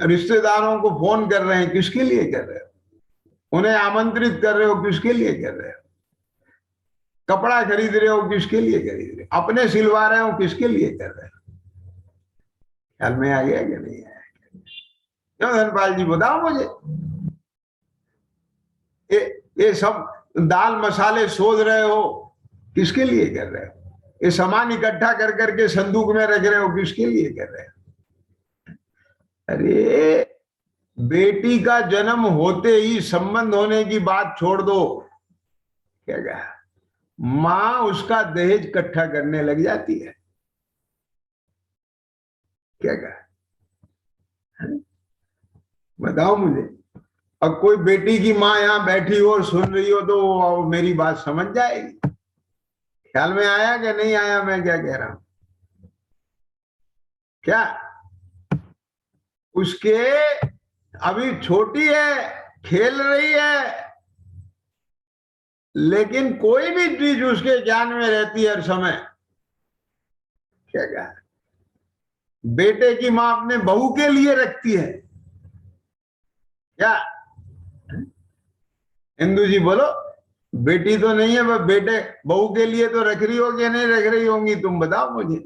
रिश्तेदारों को फोन कर रहे हैं, किसके लिए कर रहे हो? उन्हें आमंत्रित कर रहे हो, किसके लिए कर रहे हो? कपड़ा खरीद रहे हो, किसके लिए खरीद रहे हो? अपने सिलवा रहे हो, किसके लिए कर रहे हो? ख्याल में आ गया कि नहीं आया? क्यों धनपाल जी बताओ मुझे। ये सब दाल मसाले सोच रहे हो, किसके लिए कर रहे हो? ये सामान इकट्ठा कर करके संदूक में रख रहे हो, किसके लिए कर रहे हो? अरे बेटी का जन्म होते ही संबंध होने की बात छोड़ दो। क्या कहा? मां उसका दहेज इकट्ठा करने लग जाती है। क्या कहा? बताओ मुझे। अब कोई बेटी की माँ यहाँ बैठी हो और सुन रही हो तो वो मेरी बात समझ जाएगी। ख्याल में आया कि नहीं आया मैं क्या कह रहा हूं? क्या उसके अभी छोटी है, खेल रही है, लेकिन कोई भी चीज उसके ज्ञान में रहती है हर समय। क्या कहा? बेटे की माँ अपने बहू के लिए रखती है। क्या हिंदू जी बोलो? बेटी तो नहीं है, वह बेटे बहू के लिए तो रख रही होगी, नहीं रख रही होंगी? तुम बताओ मुझे।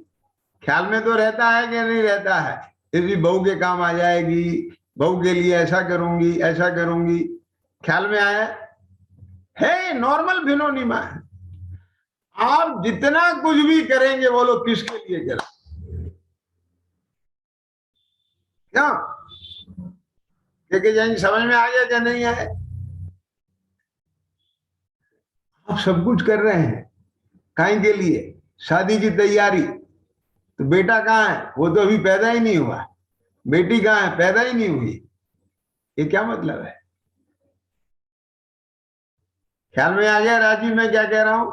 ख्याल में तो रहता है कि नहीं रहता है? फिर भी बहू के काम आ जाएगी, बहू के लिए ऐसा करूंगी ऐसा करूंगी। ख्याल में आया? है नॉर्मल फिनोनिमा है। आप जितना कुछ भी करेंगे बोलो किसके लिए करें? क्यों? लेके जाएंगे, समझ में आ गया क्या नहीं आया? आप सब कुछ कर रहे हैं काहे के लिए? शादी की तैयारी। तो बेटा कहाँ है? वो तो अभी पैदा ही नहीं हुआ। बेटी कहाँ है? पैदा ही नहीं हुई। ये क्या मतलब है? ख्याल में आ गया राजीव मैं क्या कह रहा हूं?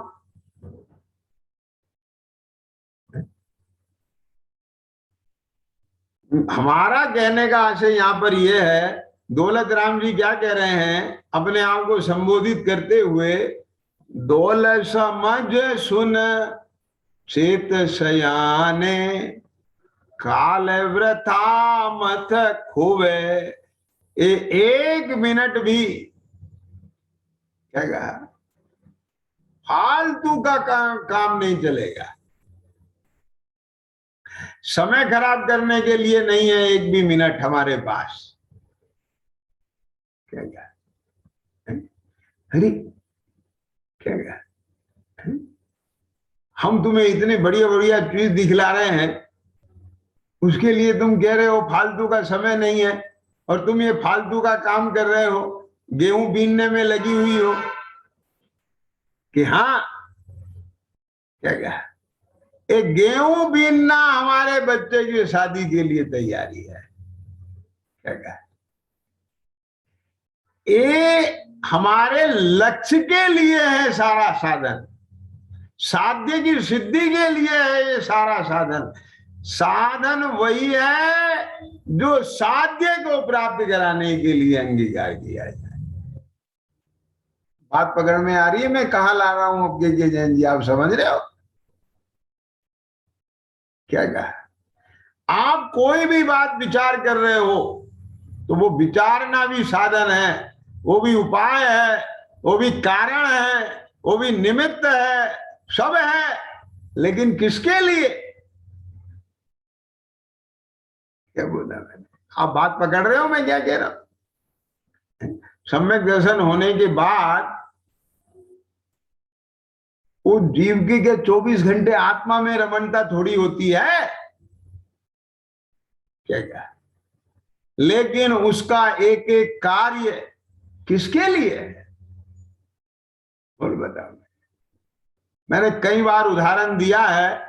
हमारा कहने का आशय यहाँ पर यह है, दौलत राम जी क्या कह रहे हैं अपने आप को संबोधित करते हुए, दौलत समझ सुन चेत सयाने, काल वृथा मत खोवे। एक मिनट भी क्या कहा, फालतू का काम नहीं चलेगा। समय खराब करने के लिए नहीं है एक भी मिनट हमारे पास। क्या कहा, अरे क्या कहा, हम तुम्हें इतने बढ़िया बढ़िया चीज दिखला रहे हैं, उसके लिए तुम कह रहे हो फालतू का समय नहीं है, और तुम ये फालतू का काम कर रहे हो, गेहूं बीनने में लगी हुई हो कि हाँ। क्या कहा, एक गेहूं बीनना हमारे बच्चे की शादी के लिए तैयारी है। क्या कहा, ये हमारे लक्ष्य के लिए है सारा साधन, साध्य की सिद्धि के लिए है ये सारा साधन। साधन वही है जो साध्य को प्राप्त कराने के लिए अंगीकार किया जाए। बात पकड़ में आ रही है मैं कहां ला रहा हूं अब के जैन जी, आप समझ रहे हो? क्या कहा, आप कोई भी बात विचार कर रहे हो तो वो विचारना भी साधन है, वो भी उपाय है, वो भी कारण है, वो भी निमित्त है, सब है, लेकिन किसके लिए? क्या बोला मैंने, आप बात पकड़ रहे हो मैं क्या कह रहा हूं? सम्यक दर्शन होने के बाद उस जीव की के 24 घंटे आत्मा में रमणता थोड़ी होती है। क्या, लेकिन उसका एक एक कार्य किसके लिए है, बोल बताओ। मैंने कई बार उदाहरण दिया है,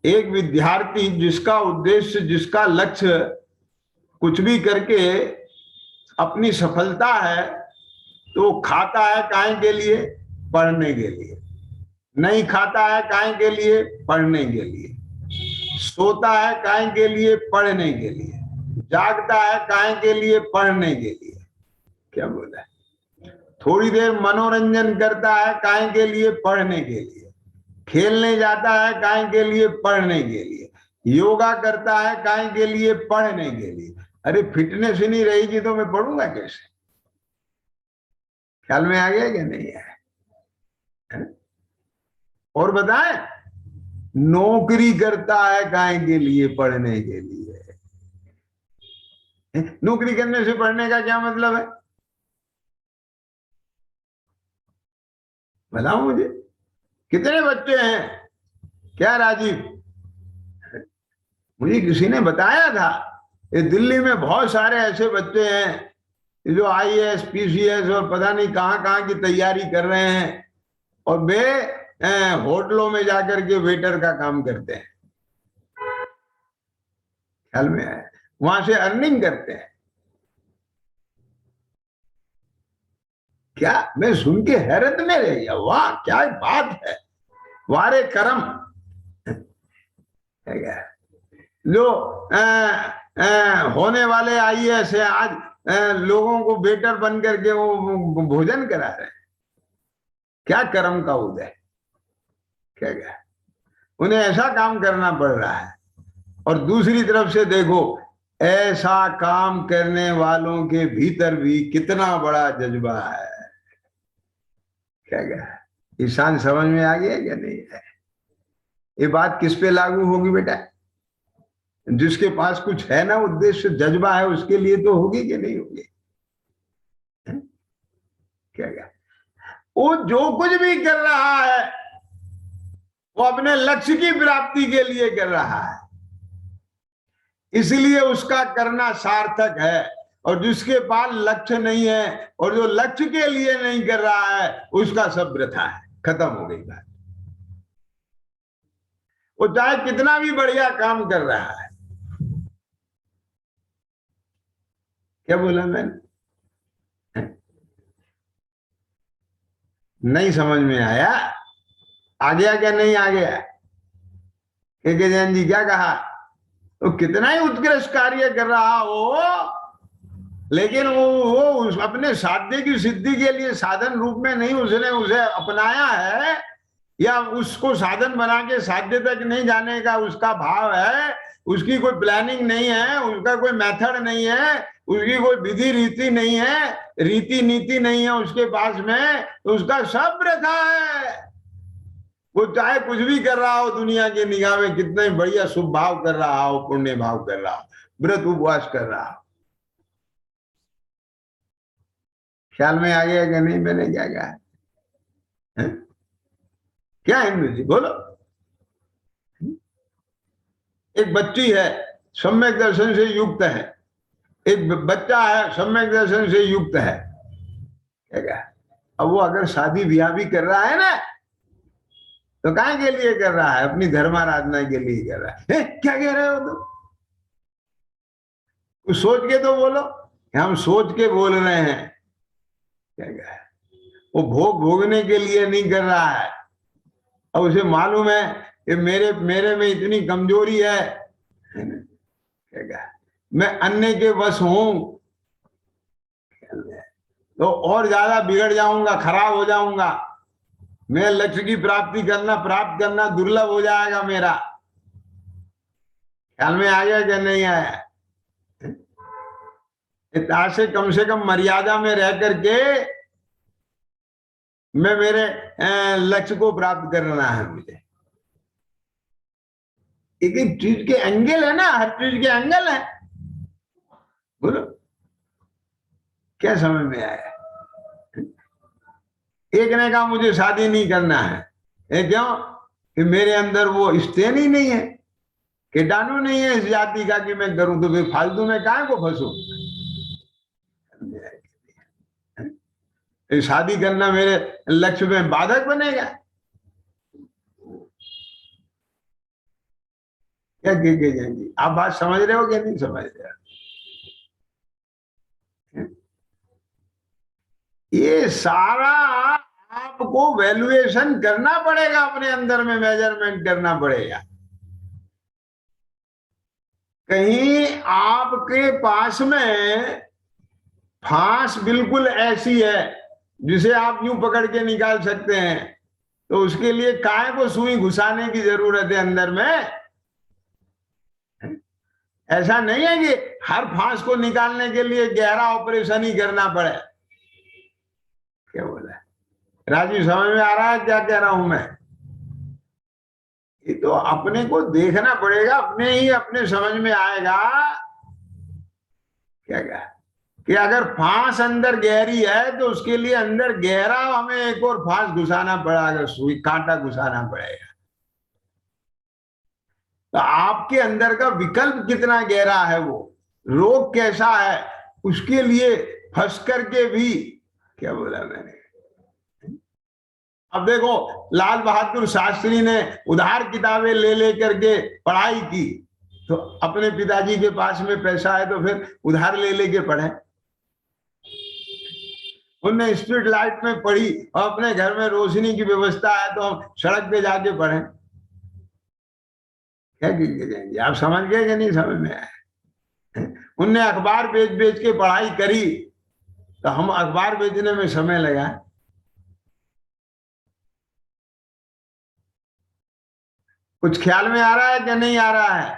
एक विद्यार्थी जिसका उद्देश्य जिसका लक्ष्य कुछ भी करके अपनी सफलता है, तो खाता है काहे के लिए, पढ़ने के लिए। नहीं खाता है काहे के लिए, पढ़ने के लिए। सोता है काहे के लिए, पढ़ने के लिए। जागता है काहे के लिए, पढ़ने के लिए। क्या बोला, थोड़ी देर मनोरंजन करता है काहे के लिए, पढ़ने के लिए। खेलने जाता है काहे के लिए, पढ़ने के लिए। योगा करता है काहे के लिए, पढ़ने के लिए। अरे फिटनेस ही नहीं रहेगी तो मैं पढ़ूंगा कैसे? ख्याल में आ गया कि नहीं है? और बताएं, नौकरी करता है काहे के लिए, पढ़ने के लिए। नौकरी करने से पढ़ने का क्या मतलब है, बताओ मुझे। कितने बच्चे हैं, क्या राजीव, मुझे किसी ने बताया था ये दिल्ली में बहुत सारे ऐसे बच्चे हैं जो आईएएस पीसीएस और पता नहीं कहां कहां की तैयारी कर रहे हैं, और वे होटलों में जाकर के वेटर का काम करते हैं। ख्याल में आया, वहां से अर्निंग करते हैं। क्या, मैं सुन के हैरत में रह गया, वाह क्या बात है, वारे करम। जो होने वाले आईएएस है आज लोगों को वेटर बन करके वो भोजन करा रहे हैं। क्या कर्म का उदय, क्या उन्हें ऐसा काम करना पड़ रहा है। और दूसरी तरफ से देखो, ऐसा काम करने वालों के भीतर भी कितना बड़ा जज्बा है। क्या ईशान समझ में आ गया क्या नहीं है? ये बात किस पे लागू होगी बेटा? जिसके पास कुछ है ना उद्देश्य, जज्बा है, उसके लिए तो होगी कि नहीं होगी? क्या वो जो कुछ भी कर रहा है वो अपने लक्ष्य की प्राप्ति के लिए कर रहा है, इसलिए उसका करना सार्थक है। और जिसके पास लक्ष्य नहीं है और जो लक्ष्य के लिए नहीं कर रहा है, उसका सब वृथा है। खत्म हो गई बात। वो चाहे कितना भी बढ़िया काम कर रहा है। क्या बोला मैंने? नहीं समझ में आया? आ गया क्या नहीं आ गया? के जैन जी क्या कहा? तो कितना ही उत्कृष्ट कार्य कर रहा हो, लेकिन वो अपने साध्य की सिद्धि के लिए साधन रूप में नहीं उसने उसे अपनाया है, या उसको साधन बना के साध्य तक नहीं जाने का उसका भाव है, उसकी कोई प्लानिंग नहीं है, उसका कोई मेथड नहीं है, उसकी कोई विधि रीति नहीं है, रीति नीति नहीं है उसके पास में, तो उसका सब रखा है। वो चाहे कुछ भी कर रहा हो दुनिया की निगाह में, कितना ही बढ़िया शुभ भाव कर रहा हो, पुण्य भाव कर रहा हो, व्रत उपवास कर रहा हो। ख्याल में आ गया कि नहीं मैंने क्या कहा है? क्या हिंदू जी बोलो। एक बच्ची है सम्यक दर्शन से युक्त है, एक बच्चा है सम्यक दर्शन से युक्त है, क्या अब वो अगर शादी ब्याह भी कर रहा है ना, तो कहाँ के लिए कर रहा है? अपनी धर्माराधना के लिए कर रहा है। क्या कह रहे हो तुम? कुछ सोच के तो बोलो। हम सोच के बोल रहे हैं, क्या कहा है? वो भोग भोगने के लिए नहीं कर रहा है, अब उसे मालूम है कि मेरे में इतनी कमजोरी है, क्या कहा, मैं अन्य के वश हूं, तो और ज्यादा बिगड़ जाऊंगा, खराब हो जाऊंगा, मैं लक्ष्य की प्राप्त करना दुर्लभ हो जाएगा मेरा। ख्याल में आ गया क्या नहीं आया? इतना से कम मर्यादा में रह करके मैं मेरे लक्ष्य को प्राप्त करना है मुझे। एक एक चीज के एंगल है ना, हर चीज के एंगल है। बोलो क्या समझ में आया? एक ने कहा मुझे शादी नहीं करना है, क्यों? कि मेरे अंदर वो स्टेन ही नहीं है, कीटाणु नहीं है इस जाति का कि मैं करूं, तो फिर फालतू में काहे को फंसू? शादी करना मेरे लक्ष्य में बाधक बनेगा क्या? जाएंगी आप बात समझ रहे हो क्या नहीं समझ रहे हो? ये सारा आपको वैल्यूएशन करना पड़ेगा, अपने अंदर में मेजरमेंट करना पड़ेगा। कहीं आपके पास में फांस बिल्कुल ऐसी है जिसे आप यूं पकड़ के निकाल सकते हैं, तो उसके लिए काय को सुई घुसाने की जरूरत है अंदर में। ऐसा नहीं है कि हर फांस को निकालने के लिए गहरा ऑपरेशन ही करना पड़े। क्या बोला राजू, समझ में आ रहा है क्या कह रहा हूं मैं? ये तो अपने को देखना पड़ेगा, अपने ही अपने समझ में आएगा। क्या कहा कि अगर फांस अंदर गहरी है तो उसके लिए अंदर गहरा हमें एक और फांस घुसाना पड़ेगा, सुई कांटा घुसाना पड़ेगा। तो आपके अंदर का विकल्प कितना गहरा है, वो रोग कैसा है, उसके लिए फंस करके भी, क्या बोला मैंने? अब देखो लाल बहादुर शास्त्री ने उधार किताबें ले लेकर के पढ़ाई की, तो अपने पिताजी के पास में पैसा है तो फिर उधार ले लेके पढ़े। उनने स्ट्रीट लाइट में पढ़ी और अपने घर में रोशनी की व्यवस्था है तो हम सड़क पे जाके पढ़े। क्या जाएंगे? आप समझ गए कि नहीं समझ में आया? उनने अखबार बेच बेच के पढ़ाई करी, तो हम अखबार बेचने में समय लगा। कुछ ख्याल में आ रहा है कि नहीं आ रहा है?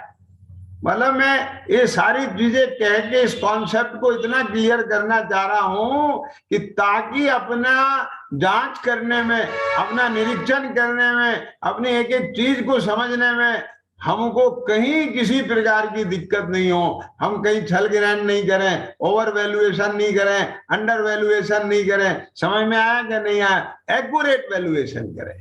मतलब मैं ये सारी चीजें कह के इस कॉन्सेप्ट को इतना क्लियर करना चाह रहा हूं कि ताकि अपना जांच करने में, अपना निरीक्षण करने में, अपनी एक एक चीज को समझने में हमको कहीं किसी प्रकार की दिक्कत नहीं हो, हम कहीं छल ग्रहण नहीं करें, ओवर वैल्यूएशन नहीं करें, अंडर वैल्यूएशन नहीं करें। समझ में आया कि नहीं आया? एक्यूरेट वैल्यूएशन करें।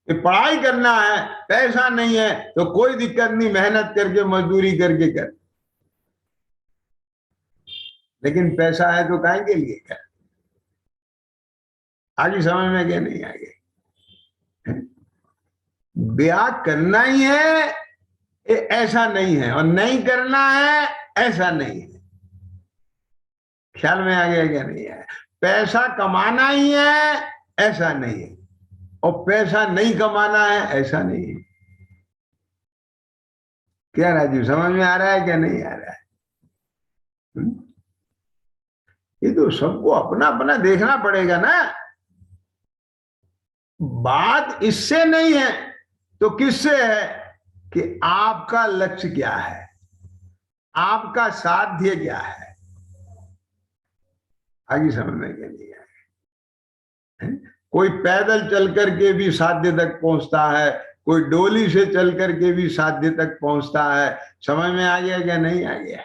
कि पढ़ाई करना है, पैसा नहीं है तो कोई दिक्कत नहीं, मेहनत करके मजदूरी करके कर, लेकिन पैसा है तो काहे के लिए कर? आगे समझ में क्या नहीं आगे? ब्याह करना ही है ऐसा नहीं है, और नहीं करना है ऐसा नहीं है। ख्याल में आ गया क्या नहीं आया? पैसा कमाना ही है ऐसा नहीं है, और पैसा नहीं कमाना है ऐसा नहीं है। क्या राजीव, समझ में आ रहा है क्या नहीं आ रहा है? ये तो सबको अपना अपना देखना पड़ेगा ना। बात इससे नहीं है तो किससे है कि आपका लक्ष्य क्या है, आपका साध्य क्या है। आगे समझ में क्या नहीं आया? कोई पैदल चल करके भी साध्य तक पहुंचता है, कोई डोली से चल करके भी साध्य तक पहुंचता है। समझ में आ गया क्या नहीं आ गया?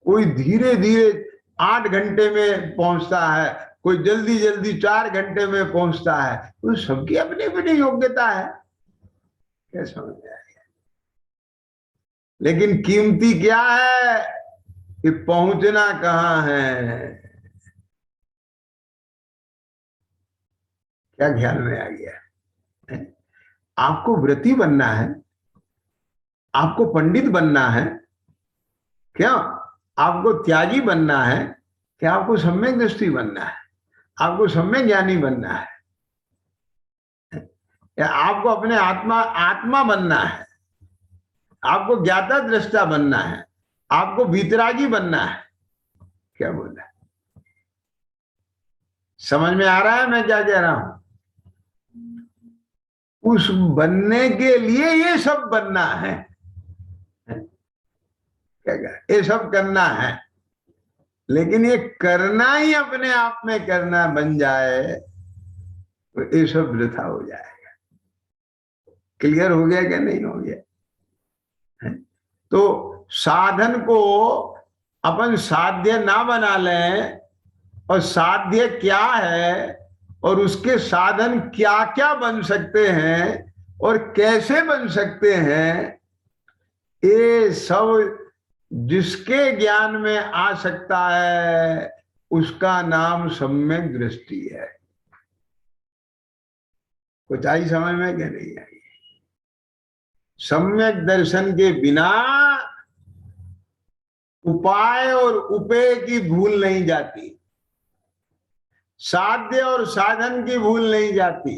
कोई धीरे धीरे 8 घंटे में पहुंचता है, कोई जल्दी जल्दी 4 घंटे में पहुंचता है। तो सबकी अपनी अपनी योग्यता है। क्या समझ में आया? लेकिन कीमती क्या है कि पहुंचना कहाँ है। क्या ख्याल में आ गया? आपको व्रती बनना है, आपको पंडित बनना है क्या, आपको त्यागी बनना है, क्या आपको सम्यक दृष्टि बनना है, आपको सम्यक ज्ञानी बनना है, या आपको अपने आत्मा आत्मा बनना है, आपको ज्ञाता दृष्टा बनना है, आपको वीतरागी बनना है? क्या बोला? समझ में आ रहा है मैं क्या कह रहा हूं? उस बनने के लिए ये सब बनना है। क्या कह, ये सब करना है। लेकिन ये करना ही अपने आप में करना बन जाए तो ये सब वृथा हो जाएगा। क्लियर हो गया क्या नहीं हो गया? तो साधन को अपन साध्य ना बना लें, और साध्य क्या है और उसके साधन क्या क्या बन सकते हैं और कैसे बन सकते हैं, ये सब जिसके ज्ञान में आ सकता है उसका नाम सम्यक दृष्टि है। कुछ आई समझ में क्या नहीं आई? सम्यक दर्शन के बिना उपाय और उपेय की भूल नहीं जाती, साध्य और साधन की भूल नहीं जाती,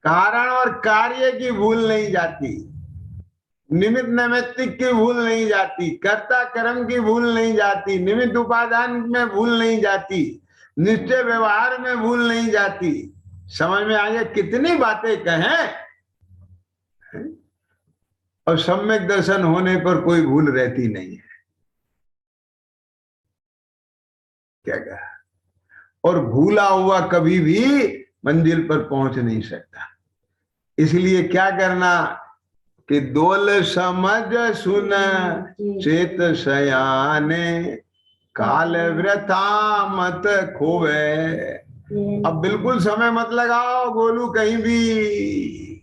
कारण और कार्य की भूल नहीं जाती, निमित्त नैमित्तिक की भूल नहीं जाती, कर्ता कर्म की भूल नहीं जाती, निमित्त उपादान में भूल नहीं जाती, निश्चय व्यवहार में भूल नहीं जाती। समझ में आ गया? कितनी बातें कहें और सम्यक दर्शन होने पर कोई भूल रहती नहीं है। क्या कहा? और भूला हुआ कभी भी मंजिल पर पहुंच नहीं सकता। इसलिए क्या करना कि दोल समझ सुन चेत सयाने, काल वृथा मत खोवे। अब बिल्कुल समय मत लगाओ गोलू कहीं भी।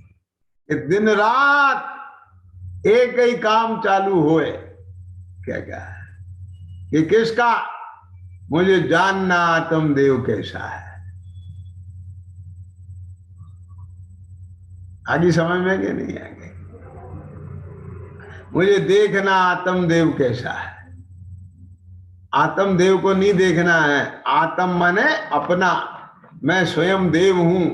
दिन रात एक ही काम चालू होए। क्या कहा? ये किसका? मुझे जानना आत्मदेव कैसा है। आगे समझ में क्या नहीं आगे? मुझे देखना आत्मदेव कैसा है। आत्मदेव को नहीं देखना है। आत्म माने अपना। मैं स्वयं देव हूं,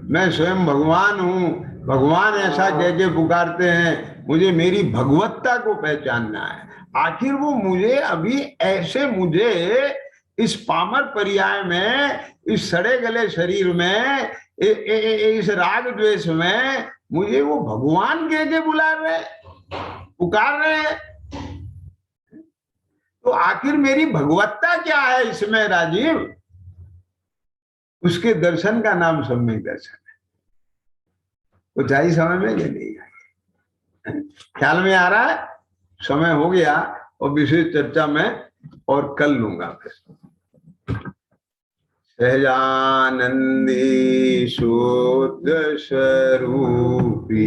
मैं स्वयं भगवान हूं। भगवान ऐसा कह के पुकारते हैं। मुझे मेरी भगवत्ता को पहचानना है। आखिर वो मुझे अभी ऐसे मुझे इस पामर पर्याय में, इस सड़े गले शरीर में, इस राग द्वेष में मुझे वो भगवान कह के बुला रहे, पुकार रहे हैं। तो आखिर मेरी भगवत्ता क्या है इसमें राजीव? उसके दर्शन का नाम सम्यक दर्शन है। कुछ आई समझ में कि नहीं आई? ख्याल में आ रहा है? समय हो गया और विशेष चर्चा मैं और कल लूंगा फिर। सहजानंदी शुद्ध स्वरूपी